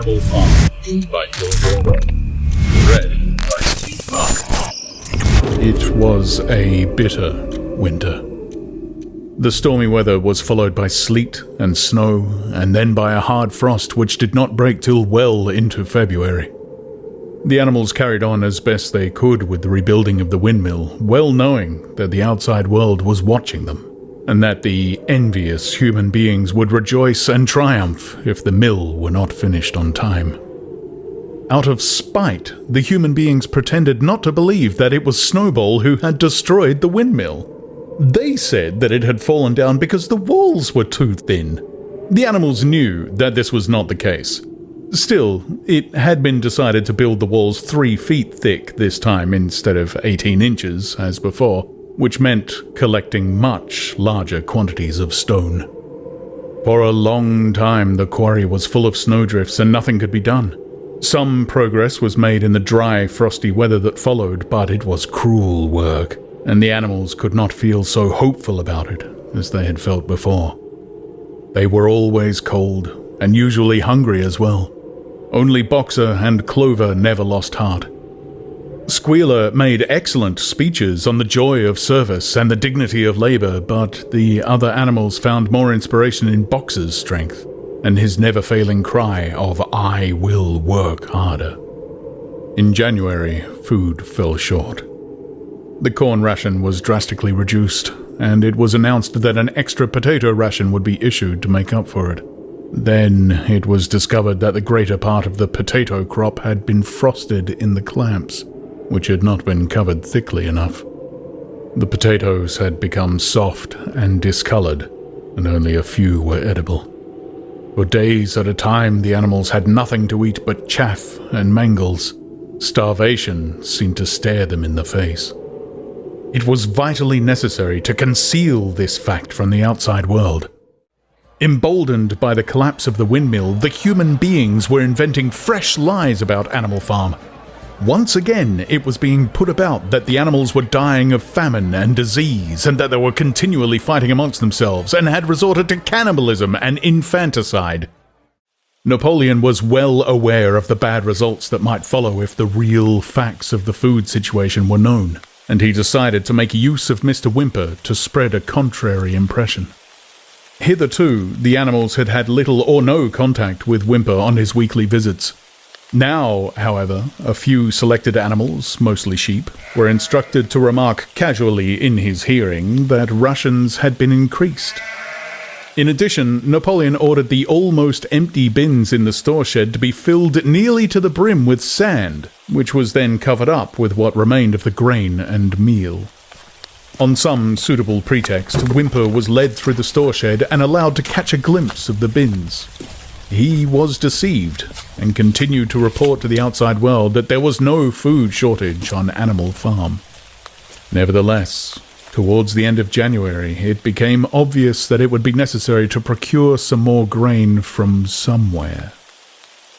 Animal Farm by dr.york. Read by Steve Mark. It was a bitter winter. The stormy weather was followed by sleet and snow, and then by a hard frost which did not break till well into February. The animals carried on as best they could with the rebuilding of the windmill, well knowing that the outside world was watching them, and that the envious human beings would rejoice and triumph if the mill were not finished on time. Out of spite, the human beings pretended not to believe that it was Snowball who had destroyed the windmill. They said that it had fallen down because the walls were too thin. The animals knew that this was not the case. Still, it had been decided to build the walls 3 feet thick this time instead of 18 inches as before, which meant collecting much larger quantities of stone. For a long time the quarry was full of snowdrifts and nothing could be done. Some progress was made in the dry, frosty weather that followed, but it was cruel work, and the animals could not feel so hopeful about it as they had felt before. They were always cold, and usually hungry as well. Only Boxer and Clover never lost heart. Squealer made excellent speeches on the joy of service and the dignity of labor, but the other animals found more inspiration in Boxer's strength and his never-failing cry of "I will work harder." In January, food fell short. The corn ration was drastically reduced, and it was announced that an extra potato ration would be issued to make up for it. Then it was discovered that the greater part of the potato crop had been frosted in the clamps, which had not been covered thickly enough. The potatoes had become soft and discolored, and only a few were edible. For days at a time, the animals had nothing to eat but chaff and mangles. Starvation seemed to stare them in the face. It was vitally necessary to conceal this fact from the outside world. Emboldened by the collapse of the windmill, the human beings were inventing fresh lies about Animal Farm. Once again, it was being put about that the animals were dying of famine and disease, and that they were continually fighting amongst themselves, and had resorted to cannibalism and infanticide. Napoleon was well aware of the bad results that might follow if the real facts of the food situation were known, and he decided to make use of Mr. Whymper to spread a contrary impression. Hitherto, the animals had had little or no contact with Whymper on his weekly visits. Now, however, a few selected animals, mostly sheep, were instructed to remark casually in his hearing that rations had been increased. In addition, Napoleon ordered the almost empty bins in the store shed to be filled nearly to the brim with sand, which was then covered up with what remained of the grain and meal. On some suitable pretext, Whymper was led through the store shed and allowed to catch a glimpse of the bins. He was deceived, and continued to report to the outside world that there was no food shortage on Animal Farm. Nevertheless, towards the end of January, it became obvious that it would be necessary to procure some more grain from somewhere.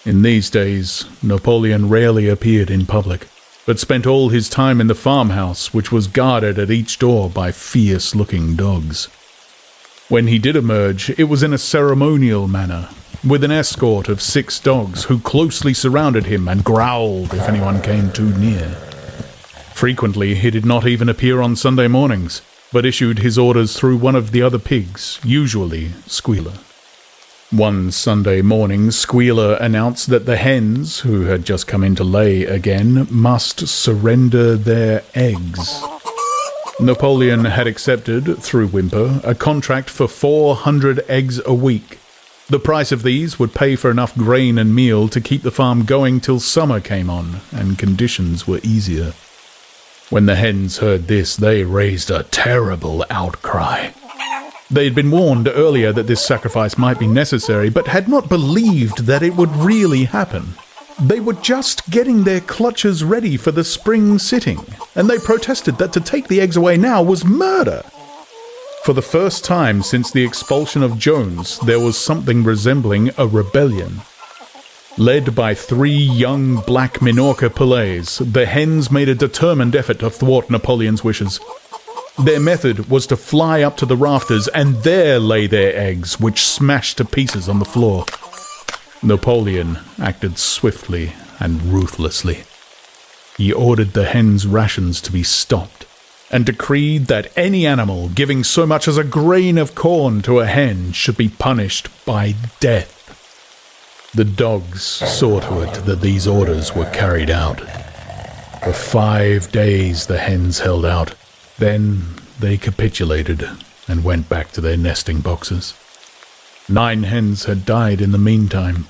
In these days, Napoleon rarely appeared in public, but spent all his time in the farmhouse, which was guarded at each door by fierce-looking dogs. When he did emerge, it was in a ceremonial manner, with an escort of 6 dogs who closely surrounded him and growled if anyone came too near. Frequently, he did not even appear on Sunday mornings, but issued his orders through one of the other pigs, usually Squealer. One Sunday morning, Squealer announced that the hens, who had just come in to lay again, must surrender their eggs. Napoleon had accepted, through Whymper, a contract for 400 eggs a week. The price of these would pay for enough grain and meal to keep the farm going till summer came on, and conditions were easier. When the hens heard this, they raised a terrible outcry. They had been warned earlier that this sacrifice might be necessary, but had not believed that it would really happen. They were just getting their clutches ready for the spring sitting, and they protested that to take the eggs away now was murder. For the first time since the expulsion of Jones, there was something resembling a rebellion. Led by 3 young black Minorca Poulets, the hens made a determined effort to thwart Napoleon's wishes. Their method was to fly up to the rafters and there lay their eggs, which smashed to pieces on the floor. Napoleon acted swiftly and ruthlessly. He ordered the hens' rations to be stopped and decreed that any animal giving so much as a grain of corn to a hen should be punished by death. The dogs saw to it that these orders were carried out. For 5 days the hens held out. Then they capitulated and went back to their nesting boxes. 9 hens had died in the meantime.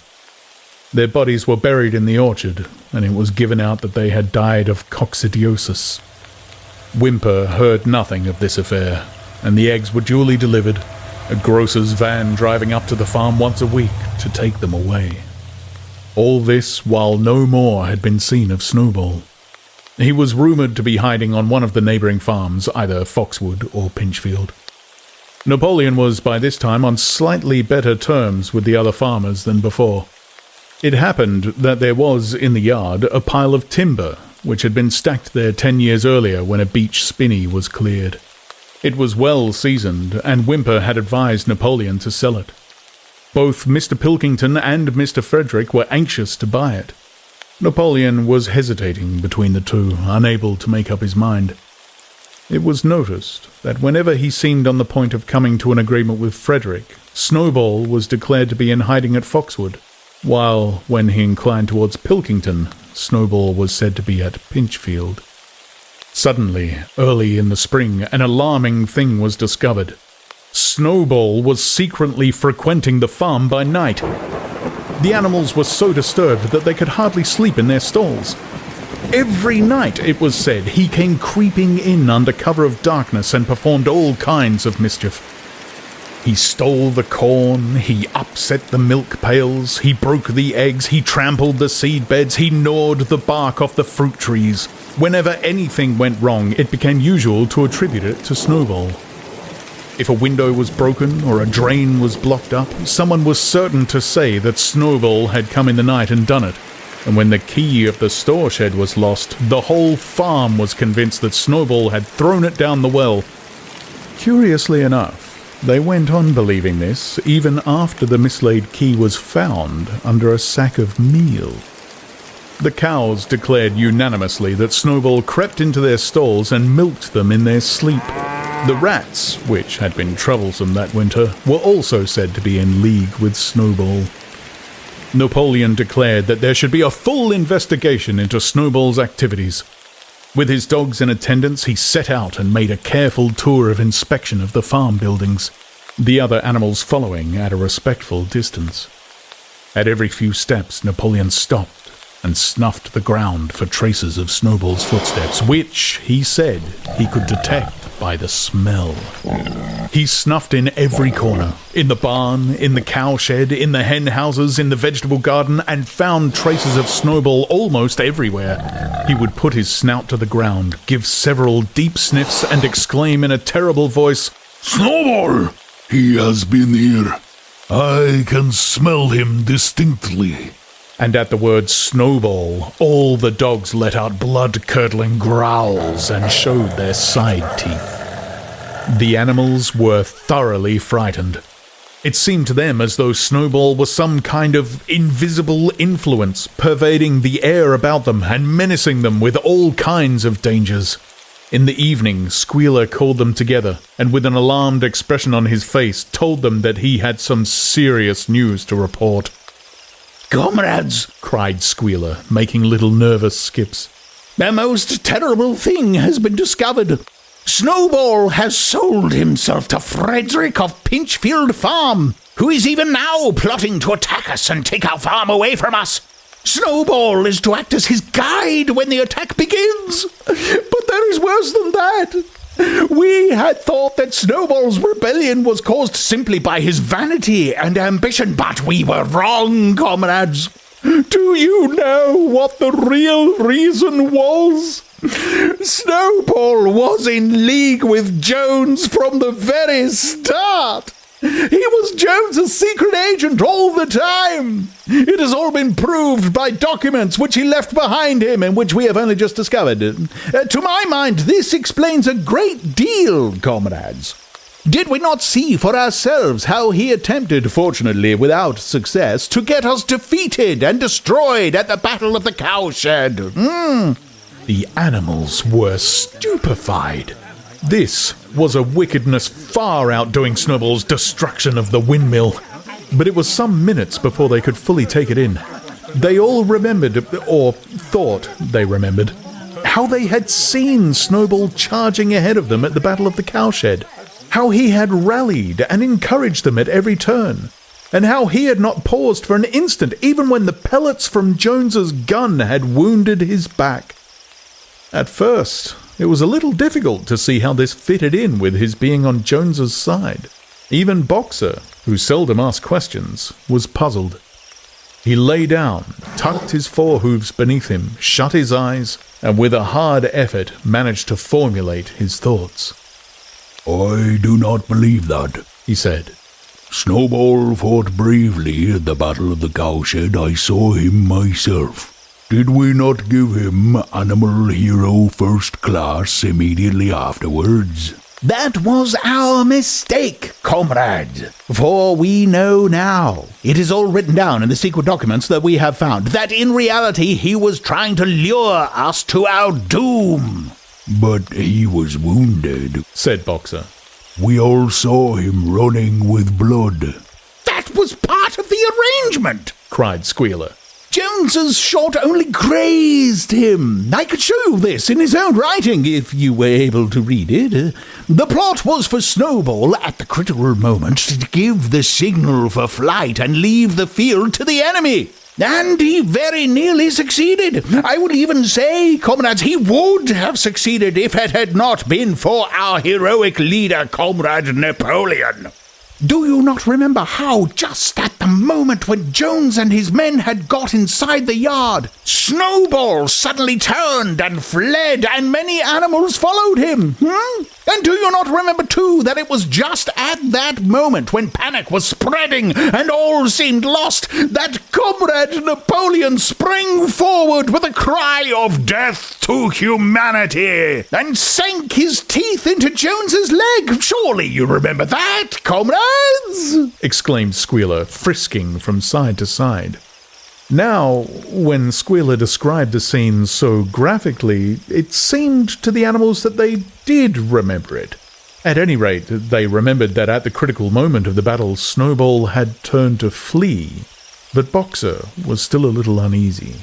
Their bodies were buried in the orchard, and it was given out that they had died of coccidiosis. Whymper heard nothing of this affair, and the eggs were duly delivered, a grocer's van driving up to the farm once a week to take them away. All this while no more had been seen of Snowball. He was rumoured to be hiding on one of the neighbouring farms, either Foxwood or Pinchfield. Napoleon was by this time on slightly better terms with the other farmers than before. It happened that there was in the yard a pile of timber which had been stacked there 10 years earlier when a beech spinney was cleared. It was well seasoned, and Whymper had advised Napoleon to sell it. Both Mr. Pilkington and Mr. Frederick were anxious to buy it. Napoleon was hesitating between the two, unable to make up his mind. It was noticed that whenever he seemed on the point of coming to an agreement with Frederick, Snowball was declared to be in hiding at Foxwood, while, when he inclined towards Pilkington, Snowball was said to be at Pinchfield. Suddenly, early in the spring, an alarming thing was discovered. Snowball was secretly frequenting the farm by night. The animals were so disturbed that they could hardly sleep in their stalls. Every night, it was said, he came creeping in under cover of darkness and performed all kinds of mischief. He stole the corn, he upset the milk pails, he broke the eggs, he trampled the seed beds, he gnawed the bark off the fruit trees. Whenever anything went wrong, it became usual to attribute it to Snowball. If a window was broken or a drain was blocked up, someone was certain to say that Snowball had come in the night and done it. And when the key of the store shed was lost, the whole farm was convinced that Snowball had thrown it down the well. Curiously enough, they went on believing this even after the mislaid key was found under a sack of meal. The cows declared unanimously that Snowball crept into their stalls and milked them in their sleep. The rats, which had been troublesome that winter, were also said to be in league with Snowball. Napoleon declared that there should be a full investigation into Snowball's activities. With his dogs in attendance, he set out and made a careful tour of inspection of the farm buildings, the other animals following at a respectful distance. At every few steps, Napoleon stopped and snuffed the ground for traces of Snowball's footsteps, which, he said, he could detect by the smell. He snuffed in every corner, in the barn, in the cowshed, in the hen houses, in the vegetable garden, and found traces of Snowball almost everywhere. He would put his snout to the ground, give several deep sniffs, and exclaim in a terrible voice, "Snowball! He has been here. I can smell him distinctly." And at the word Snowball, all the dogs let out blood-curdling growls and showed their side teeth. The animals were thoroughly frightened. It seemed to them as though Snowball was some kind of invisible influence pervading the air about them and menacing them with all kinds of dangers. In the evening, Squealer called them together and with an alarmed expression on his face told them that he had some serious news to report. "Comrades," cried Squealer, making little nervous skips, "a most terrible thing has been discovered. Snowball has sold himself to Frederick of Pinchfield Farm, who is even now plotting to attack us and take our farm away from us. Snowball is to act as his guide when the attack begins. But there is worse than that. We had thought that Snowball's rebellion was caused simply by his vanity and ambition, but we were wrong, comrades. Do you know what the real reason was? Snowball was in league with Jones from the very start. He was Jones's secret agent all the time. It has all been proved by documents which he left behind him and which we have only just discovered. To my mind, this explains a great deal, comrades." Did we not see for ourselves how he attempted, fortunately without success, to get us defeated and destroyed at the Battle of the Cowshed? The animals were stupefied. This was a wickedness far outdoing Snowball's destruction of the windmill. But it was some minutes before they could fully take it in. They all remembered, or thought they remembered, how they had seen Snowball charging ahead of them at the Battle of the Cowshed, how he had rallied and encouraged them at every turn, and how he had not paused for an instant even when the pellets from Jones's gun had wounded his back. At first, it was a little difficult to see how this fitted in with his being on Jones's side. Even Boxer, who seldom asked questions, was puzzled. He lay down, tucked his forehooves beneath him, shut his eyes, and with a hard effort managed to formulate his thoughts. "I do not believe that," he said. "Snowball fought bravely at the Battle of the Cowshed. I saw him myself. Did we not give him Animal Hero First Class immediately afterwards?" That was our mistake, comrade. For we know now, it is all written down in the secret documents that we have found, that in reality he was trying to lure us to our doom. "But he was wounded," said Boxer. "We all saw him running with blood." "That was part of the arrangement," cried Squealer. "Jones's shot only grazed him. I could show you this in his own writing, if you were able to read it. The plot was for Snowball, at the critical moment, to give the signal for flight and leave the field to the enemy. And he very nearly succeeded. I will even say, comrades, he would have succeeded if it had not been for our heroic leader, Comrade Napoleon. Do you not remember how, just at the moment when Jones and his men had got inside the yard, Snowball suddenly turned and fled, and many animals followed him? And do you not remember, too, that it was just at that moment, when panic was spreading and all seemed lost, that Comrade Napoleon sprang forward with a cry of death to humanity, and sank his teeth into Jones's leg? Surely you remember that, comrades? Exclaimed Squealer, frisking from side to side. Now, when Squealer described the scene so graphically, it seemed to the animals that they did remember it. At any rate, they remembered that at the critical moment of the battle, Snowball had turned to flee, but Boxer was still a little uneasy.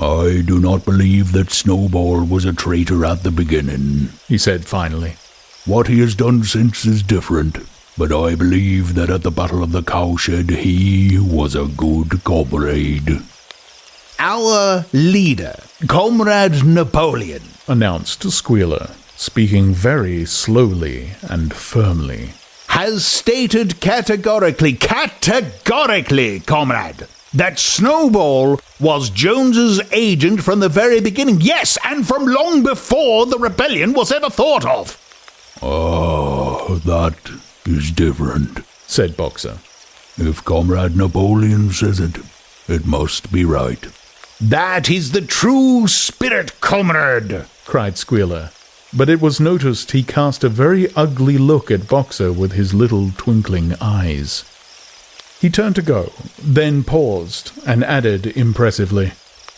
"I do not believe that Snowball was a traitor at the beginning," he said finally. "What he has done since is different. But I believe that at the Battle of the Cowshed he was a good comrade." "Our leader, Comrade Napoleon," announced Squealer, speaking very slowly and firmly, "has stated categorically, comrade, that Snowball was Jones's agent from the very beginning. Yes, and from long before the rebellion was ever thought of." "Ah, that is different," said Boxer. "If Comrade Napoleon says it, it must be right." "That is the true spirit, comrade," cried Squealer. But it was noticed he cast a very ugly look at Boxer with his little twinkling eyes. He turned to go, then paused, and added impressively,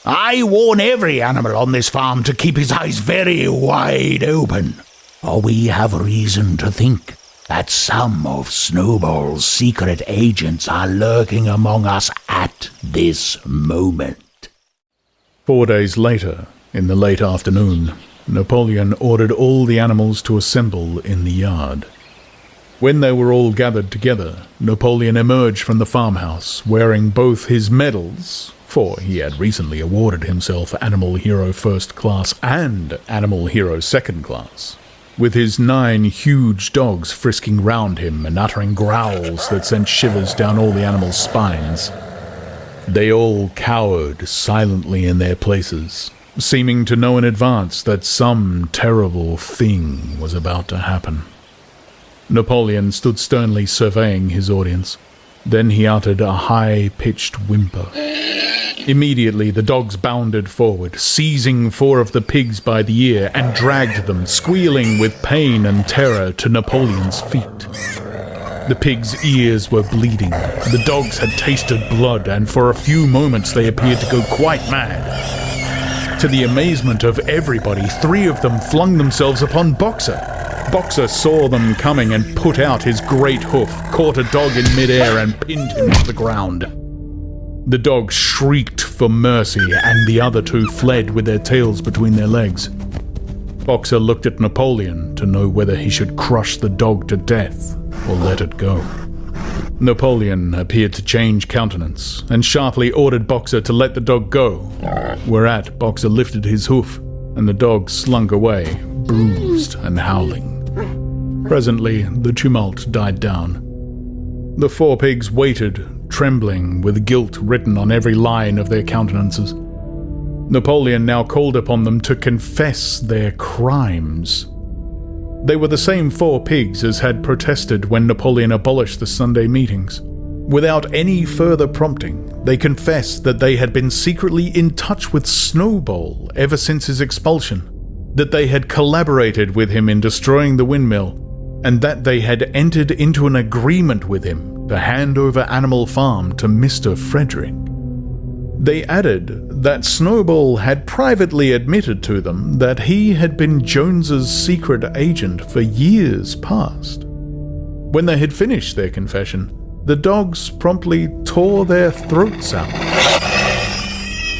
"I warn every animal on this farm to keep his eyes very wide open, for we have reason to think that some of Snowball's secret agents are lurking among us at this moment." 4 days later, in the late afternoon, Napoleon ordered all the animals to assemble in the yard. When they were all gathered together, Napoleon emerged from the farmhouse, wearing both his medals, for he had recently awarded himself Animal Hero First Class and Animal Hero Second Class, with his 9 huge dogs frisking round him and uttering growls that sent shivers down all the animals' spines. They all cowered silently in their places, seeming to know in advance that some terrible thing was about to happen. Napoleon stood sternly surveying his audience. Then he uttered a high-pitched whimper. Immediately, the dogs bounded forward, seizing 4 of the pigs by the ear and dragged them, squealing with pain and terror, to Napoleon's feet. The pigs' ears were bleeding. The dogs had tasted blood, and for a few moments they appeared to go quite mad. To the amazement of everybody, 3 of them flung themselves upon Boxer. Boxer saw them coming and put out his great hoof, caught a dog in midair and pinned him to the ground. The dog shrieked for mercy, and the other 2 fled with their tails between their legs. Boxer looked at Napoleon to know whether he should crush the dog to death or let it go. Napoleon appeared to change countenance and sharply ordered Boxer to let the dog go, whereat Boxer lifted his hoof and the dog slunk away, bruised and howling. Presently, the tumult died down. The 4 pigs waited, trembling, with guilt written on every line of their countenances. Napoleon now called upon them to confess their crimes. They were the same 4 pigs as had protested when Napoleon abolished the Sunday meetings. Without any further prompting, they confessed that they had been secretly in touch with Snowball ever since his expulsion, that they had collaborated with him in destroying the windmill, and that they had entered into an agreement with him to hand over Animal Farm to Mr. Frederick. They added that Snowball had privately admitted to them that he had been Jones's secret agent for years past. When they had finished their confession, the dogs promptly tore their throats out.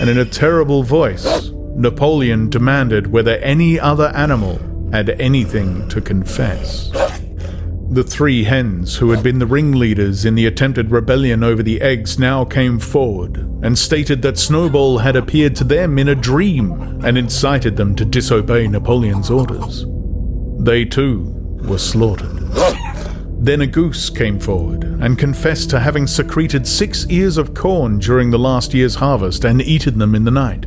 And in a terrible voice, Napoleon demanded whether any other animal had anything to confess. The 3 hens who had been the ringleaders in the attempted rebellion over the eggs now came forward and stated that Snowball had appeared to them in a dream and incited them to disobey Napoleon's orders. They too were slaughtered. Then a goose came forward and confessed to having secreted 6 ears of corn during the last year's harvest and eaten them in the night.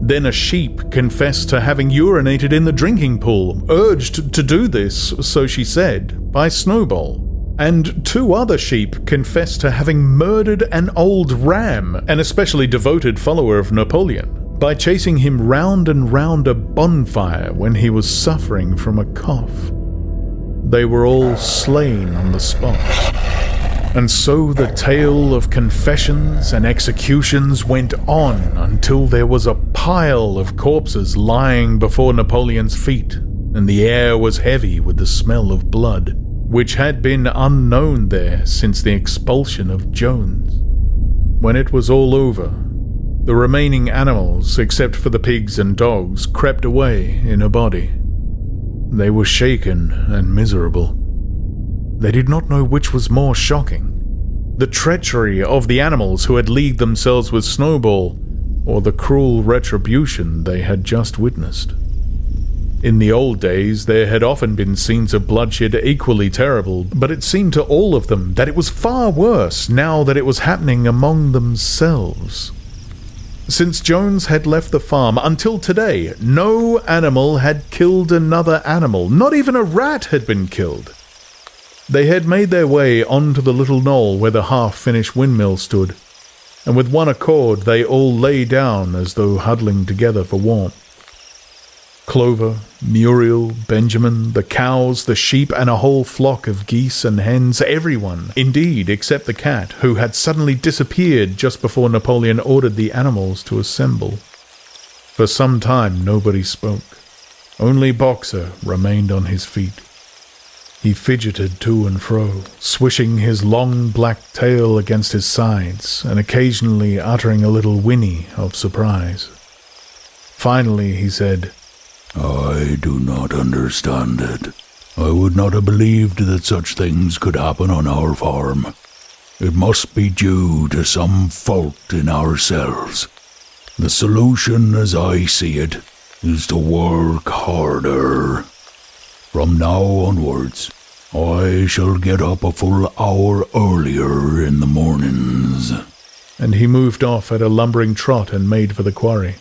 Then a sheep confessed to having urinated in the drinking pool, urged to do this, so she said, by Snowball. And 2 other sheep confessed to having murdered an old ram, an especially devoted follower of Napoleon, by chasing him round and round a bonfire when he was suffering from a cough. They were all slain on the spot. And so the tale of confessions and executions went on until there was a pile of corpses lying before Napoleon's feet, and the air was heavy with the smell of blood, which had been unknown there since the expulsion of Jones. When it was all over, the remaining animals, except for the pigs and dogs, crept away in a body. They were shaken and miserable. They did not know which was more shocking, the treachery of the animals who had leagued themselves with Snowball, or the cruel retribution they had just witnessed. In the old days, there had often been scenes of bloodshed equally terrible, but it seemed to all of them that it was far worse now that it was happening among themselves. Since Jones had left the farm until today, no animal had killed another animal. Not even a rat had been killed. They had made their way onto the little knoll where the half-finished windmill stood, and with one accord they all lay down as though huddling together for warmth. Clover, Muriel, Benjamin, the cows, the sheep, and a whole flock of geese and hens, everyone, indeed, except the cat, who had suddenly disappeared just before Napoleon ordered the animals to assemble. For some time nobody spoke. Only Boxer remained on his feet. He fidgeted to and fro, swishing his long black tail against his sides, and occasionally uttering a little whinny of surprise. Finally he said, "I do not understand it. I would not have believed that such things could happen on our farm. It must be due to some fault in ourselves. The solution, as I see it, is to work harder. From now onwards, I shall get up a full hour earlier in the mornings." And he moved off at a lumbering trot and made for the quarry.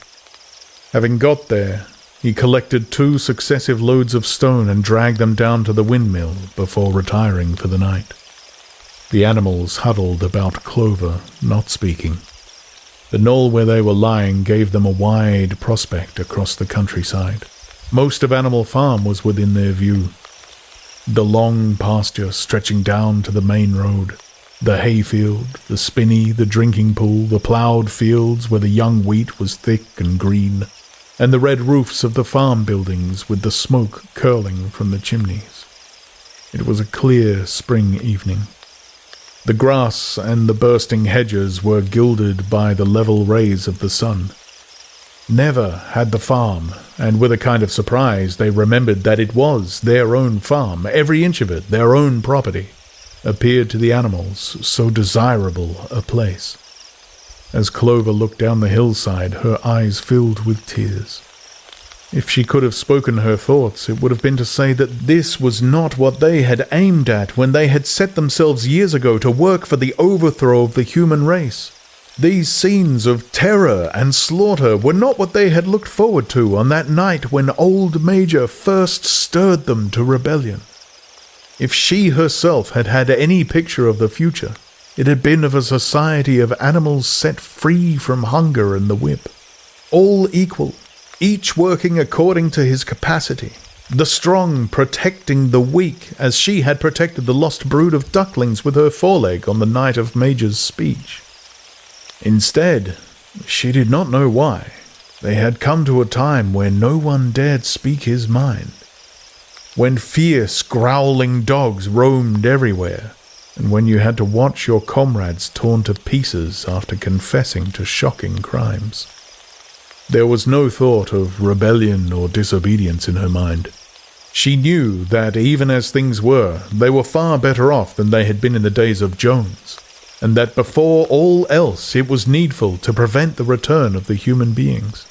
Having got there, he collected 2 successive loads of stone and dragged them down to the windmill before retiring for the night. The animals huddled about Clover, not speaking. The knoll where they were lying gave them a wide prospect across the countryside. Most of Animal Farm was within their view. The long pasture stretching down to the main road, the hayfield, the spinney, the drinking pool, the ploughed fields where the young wheat was thick and green, and the red roofs of the farm buildings with the smoke curling from the chimneys. It was a clear spring evening. The grass and the bursting hedges were gilded by the level rays of the sun. Never had the farm, and with a kind of surprise they remembered that it was their own farm, every inch of it their own property, appeared to the animals so desirable a place. As Clover looked down the hillside, her eyes filled with tears. If she could have spoken her thoughts, it would have been to say that this was not what they had aimed at when they had set themselves years ago to work for the overthrow of the human race. These scenes of terror and slaughter were not what they had looked forward to on that night when old Major first stirred them to rebellion. If she herself had had any picture of the future, it had been of a society of animals set free from hunger and the whip, all equal, each working according to his capacity, the strong protecting the weak as she had protected the lost brood of ducklings with her foreleg on the night of Major's speech. Instead, she did not know why, they had come to a time where no one dared speak his mind, when fierce, growling dogs roamed everywhere, and when you had to watch your comrades torn to pieces after confessing to shocking crimes. There was no thought of rebellion or disobedience in her mind. She knew that even as things were, they were far better off than they had been in the days of Jones, and that before all else it was needful to prevent the return of the human beings.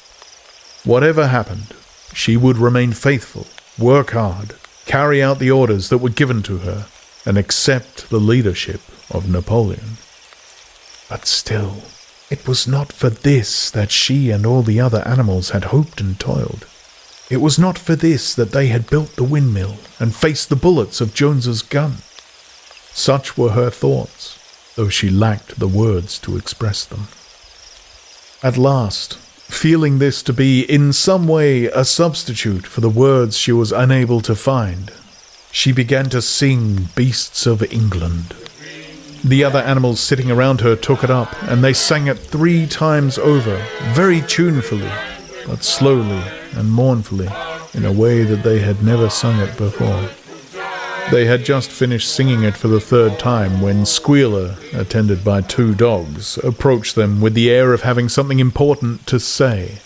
Whatever happened, she would remain faithful, work hard, carry out the orders that were given to her, and accept the leadership of Napoleon. But still, it was not for this that she and all the other animals had hoped and toiled. It was not for this that they had built the windmill and faced the bullets of Jones's gun. Such were her thoughts, though she lacked the words to express them. At last, feeling this to be in some way a substitute for the words she was unable to find, she began to sing Beasts of England. The other animals sitting around her took it up, and they sang it 3 times over, very tunefully, but slowly and mournfully, in a way that they had never sung it before. They had just finished singing it for the 3rd time when Squealer, attended by 2 dogs, approached them with the air of having something important to say.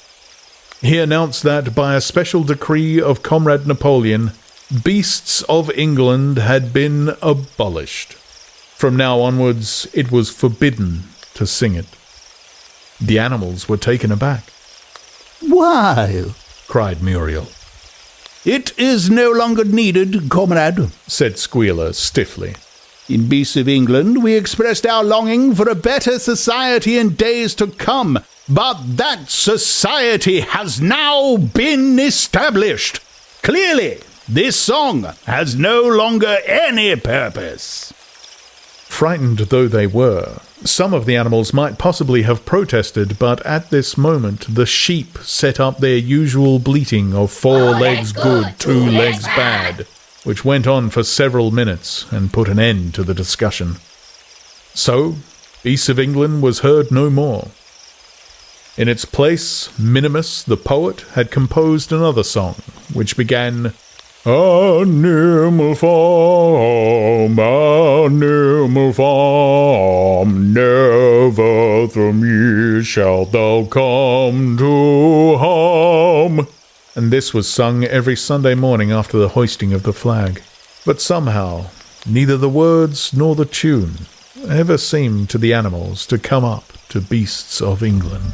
He announced that, by a special decree of Comrade Napoleon, Beasts of England had been abolished. From now onwards, it was forbidden to sing it. The animals were taken aback. "Why?" cried Muriel. "It is no longer needed, comrade," said Squealer stiffly. "In Beasts of England we expressed our longing for a better society in days to come, but that society has now been established. Clearly, this song has no longer any purpose." Frightened though they were, some of the animals might possibly have protested, but at this moment the sheep set up their usual bleating of 4 legs good, 2 legs bad, which went on for several minutes and put an end to the discussion. So, Beasts of England was heard no more. In its place, Minimus, the poet, had composed another song, which began, Animal Farm, Animal Farm, never from ye shalt thou come to harm. And this was sung every Sunday morning after the hoisting of the flag. But somehow, neither the words nor the tune ever seemed to the animals to come up to Beasts of England.